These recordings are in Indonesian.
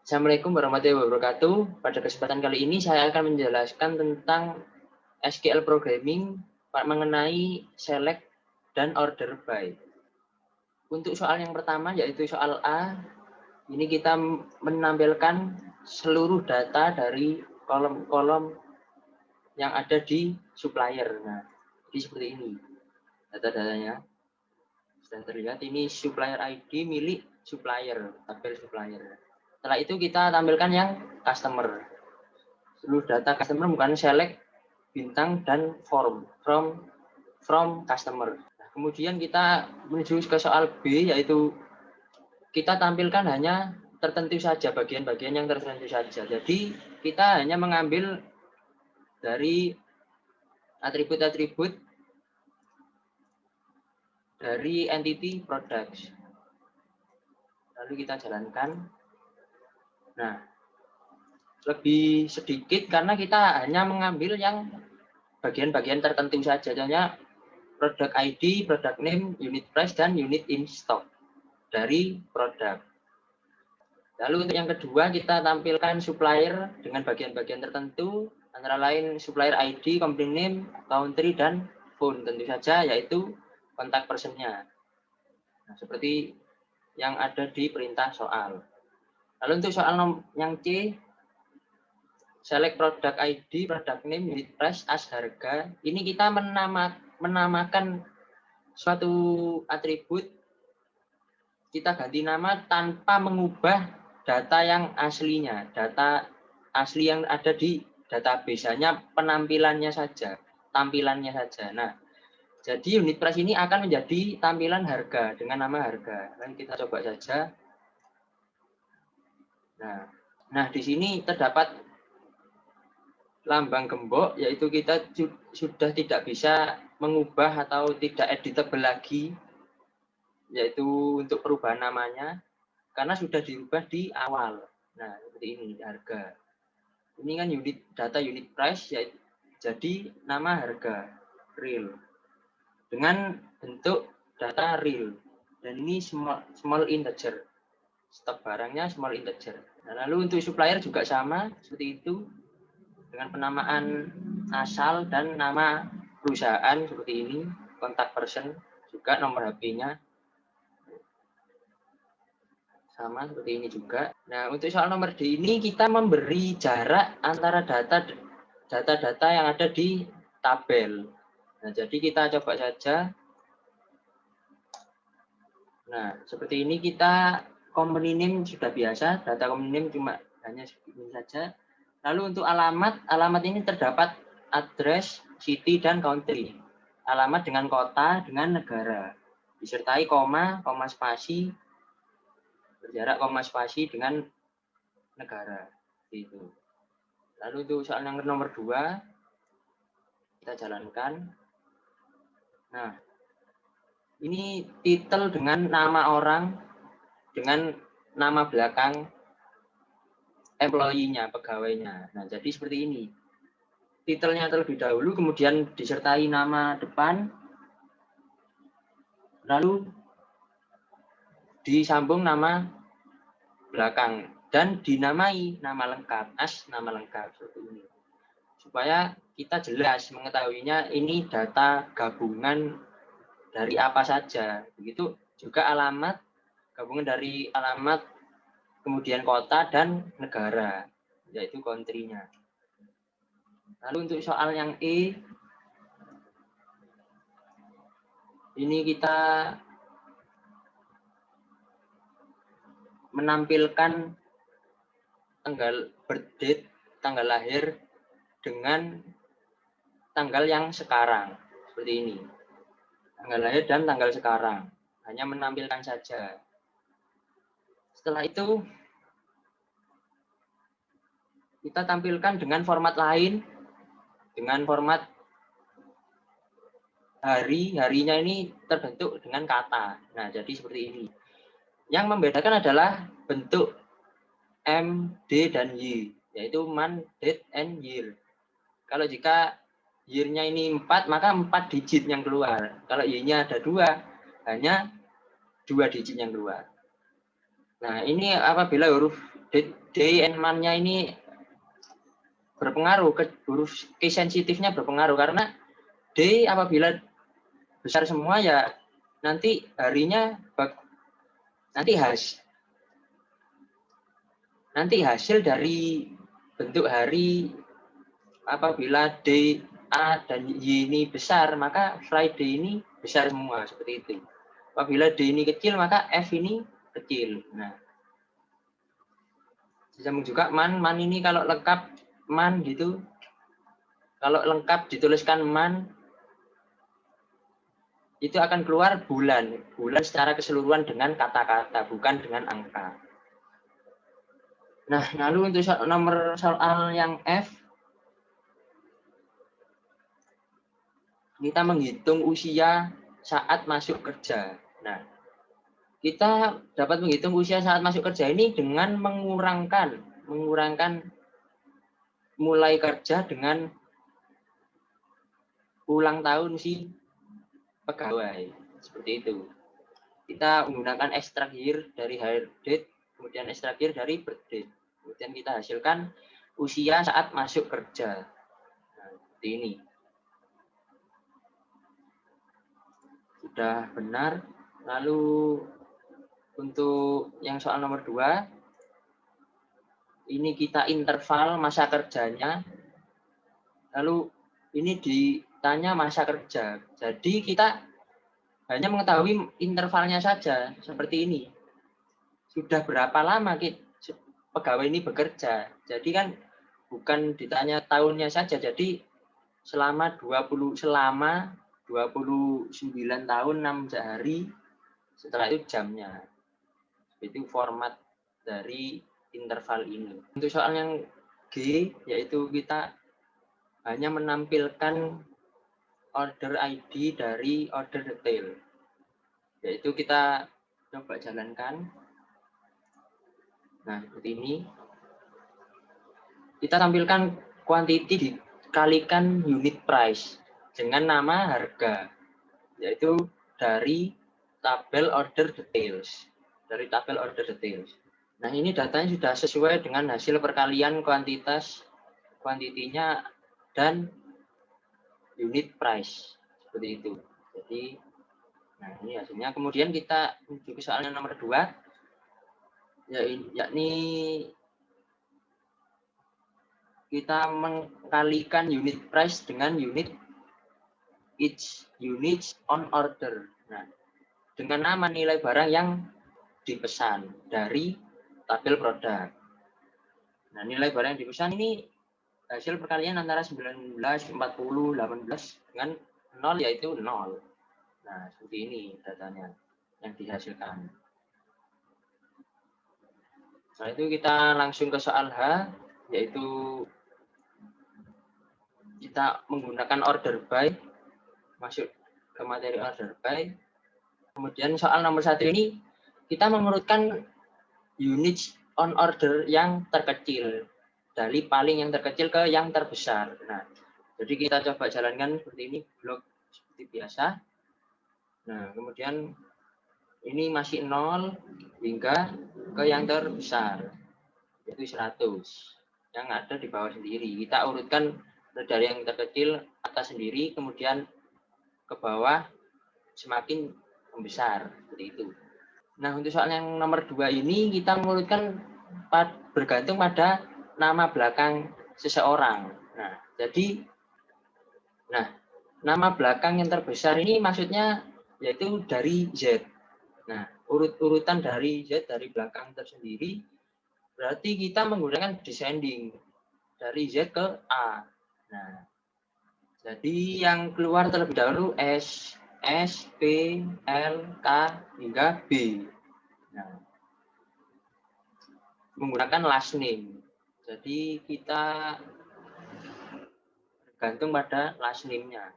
Assalamualaikum warahmatullahi wabarakatuh. Pada kesempatan kali ini saya akan menjelaskan tentang SQL programming mengenai select dan order by. Untuk soal yang pertama yaitu soal A, ini kita menampilkan seluruh data dari kolom-kolom yang ada di supplier. Nah, jadi seperti ini data-datanya. Sudah terlihat ini supplier ID milik supplier, tabel supplier. Setelah itu kita tampilkan yang customer. Seluruh data customer bukan select, bintang, dan from customer. Nah, kemudian kita menuju ke soal B, yaitu kita tampilkan hanya tertentu saja, bagian-bagian yang tertentu saja. Jadi kita hanya mengambil dari atribut-atribut dari entity products. Lalu kita jalankan. Nah, lebih sedikit karena kita hanya mengambil yang bagian-bagian tertentu saja. Contohnya product ID, product name, unit price, dan unit in stock dari produk. Lalu untuk yang kedua kita tampilkan supplier dengan bagian-bagian tertentu, antara lain supplier ID, company name, country, dan phone tentu saja, yaitu kontak personnya. Nah, seperti yang ada di perintah soal. Lalu untuk soal yang C, select product ID, product name, unit price, as harga. Ini kita menamakan suatu atribut, kita ganti nama tanpa mengubah data yang aslinya, data asli yang ada di database, hanya penampilannya saja, tampilannya saja. Nah, jadi unit price ini akan menjadi tampilan harga dengan nama harga. Dan kita coba saja. Nah, di sini terdapat lambang gembok, yaitu kita sudah tidak bisa mengubah atau tidak editable lagi, yaitu untuk perubahan namanya, karena sudah dirubah di awal. Nah, seperti ini harga. Ini kan data unit price, yaitu jadi nama harga real dengan bentuk data real, dan ini small integer. Stok barangnya small integer. Nah, lalu untuk supplier juga sama seperti itu, dengan penamaan asal dan nama perusahaan seperti ini, kontak person juga, nomor HP-nya sama seperti ini juga. Nah, untuk soal nomor D ini kita memberi jarak antara data-data yang ada di tabel. Nah, jadi kita coba saja. Nah, seperti ini kita company name sudah biasa, data company name cuma hanya segini saja. Lalu untuk alamat ini terdapat address, city, dan country. Alamat dengan kota, dengan negara. Disertai koma spasi, berjarak koma spasi dengan negara. Gitu. Lalu untuk soal yang nomor 2, kita jalankan. Nah, ini titel dengan nama orang, dengan nama belakang employee-nya, pegawainya. Nah, jadi seperti ini. Titelnya terlebih dahulu, kemudian disertai nama depan, lalu disambung nama belakang, dan dinamai nama lengkap, as nama lengkap, seperti ini. Supaya kita jelas mengetahuinya ini data gabungan dari apa saja. Begitu juga alamat, gabungan dari alamat, kemudian kota dan negara, yaitu country-nya. Lalu untuk soal yang E, ini kita menampilkan tanggal birth date, tanggal lahir dengan tanggal yang sekarang, seperti ini. Tanggal lahir dan tanggal sekarang, hanya menampilkan saja. Setelah itu kita tampilkan dengan format lain, dengan format harinya ini terbentuk dengan kata. Nah, jadi seperti ini. Yang membedakan adalah bentuk M, D, dan Y, yaitu month, date, and year. Kalau jika year-nya ini 4, maka 4 digit yang keluar. Kalau Y-nya ada 2, hanya 2 digit yang keluar. Nah, ini apabila huruf day and month-nya ini berpengaruh, huruf case sensitifnya berpengaruh, karena day apabila besar semua ya nanti harinya nanti hasil dari bentuk hari apabila day A dan Y ini besar, maka Friday ini besar semua, seperti itu. Apabila D ini kecil, maka F ini kecil. Nah, disambung juga man ini kalau lengkap man gitu, kalau lengkap dituliskan man, itu akan keluar bulan secara keseluruhan dengan kata-kata, bukan dengan angka. Nah, lalu untuk nomor soal yang F, kita menghitung usia saat masuk kerja. Nah, kita dapat menghitung usia saat masuk kerja ini dengan mengurangkan mulai kerja dengan ulang tahun si pegawai, seperti itu. Kita menggunakan extract year dari hire date, kemudian extract year dari birth date, kemudian kita hasilkan usia saat masuk kerja. Nah, seperti ini. Sudah benar. Lalu untuk yang soal nomor 2, ini kita interval masa kerjanya. Lalu ini ditanya masa kerja. Jadi kita hanya mengetahui intervalnya saja, seperti ini. Sudah berapa lama pegawai ini bekerja. Jadi kan bukan ditanya tahunnya saja. Jadi selama 29 tahun 6 hari, setelah itu jamnya. Itu format dari interval ini. Untuk soal yang G, yaitu kita hanya menampilkan order ID dari order detail. Yaitu kita coba jalankan. Nah, seperti ini. Kita tampilkan quantity dikalikan unit price dengan nama harga, yaitu dari tabel order details. Nah, ini datanya sudah sesuai dengan hasil perkalian kuantitinya dan unit price, seperti itu. Jadi, nah ini hasilnya. Kemudian kita menuju ke soal yang nomor 2, yakni kita mengkalikan unit price dengan each unit on order. Nah, dengan nama nilai barang yang dipesan dari tabel produk. Nah, nilai barang yang dipesan ini hasil perkalian antara 19, 40, 18 dengan 0, yaitu 0. Nah, seperti ini datanya yang dihasilkan. Setelah itu kita langsung ke soal H, yaitu kita menggunakan order by, masuk ke materi order by. Kemudian soal nomor 1 ini kita mengurutkan unit on order yang terkecil, dari paling yang terkecil ke yang terbesar. Nah, jadi kita coba jalankan seperti ini, blok seperti biasa. Nah, kemudian ini masih 0 hingga ke yang terbesar, yaitu 100, yang ada di bawah sendiri. Kita urutkan dari yang terkecil atas sendiri, kemudian ke bawah semakin membesar, seperti itu. Nah, untuk soal yang nomor 2 ini kita mengurutkan bergantung pada nama belakang seseorang. Nah, jadi nama belakang yang terbesar ini maksudnya yaitu dari Z. Nah, urutan dari Z dari belakang tersendiri berarti kita menggunakan descending dari Z ke A. Nah, jadi yang keluar terlebih dahulu S, P, L, K hingga B. Nah, menggunakan last name. Jadi kita bergantung pada last name-nya.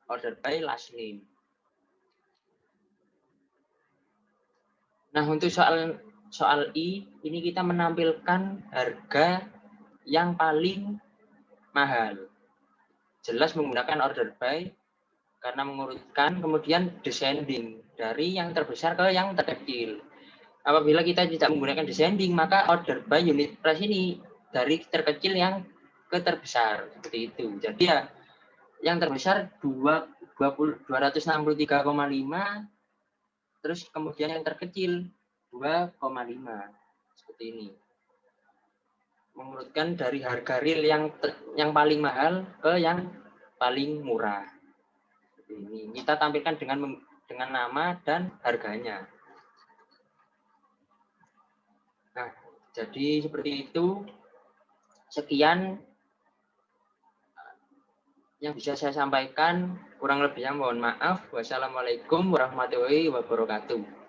Order by last name. Nah, untuk soal I, ini kita menampilkan harga yang paling mahal. Jelas menggunakan order by karena mengurutkan, kemudian descending dari yang terbesar ke yang terkecil. Apabila kita tidak menggunakan descending, maka order by unit price ini dari terkecil yang ke terbesar, seperti itu. Jadi ya, yang terbesar 263,5, terus kemudian yang terkecil 2,5, seperti ini. Mengurutkan dari harga real yang paling mahal ke yang paling murah. Ini kita tampilkan dengan nama dan harganya. Nah, jadi seperti itu. Sekian yang bisa saya sampaikan. Kurang lebihnya mohon maaf. Wassalamualaikum warahmatullahi wabarakatuh.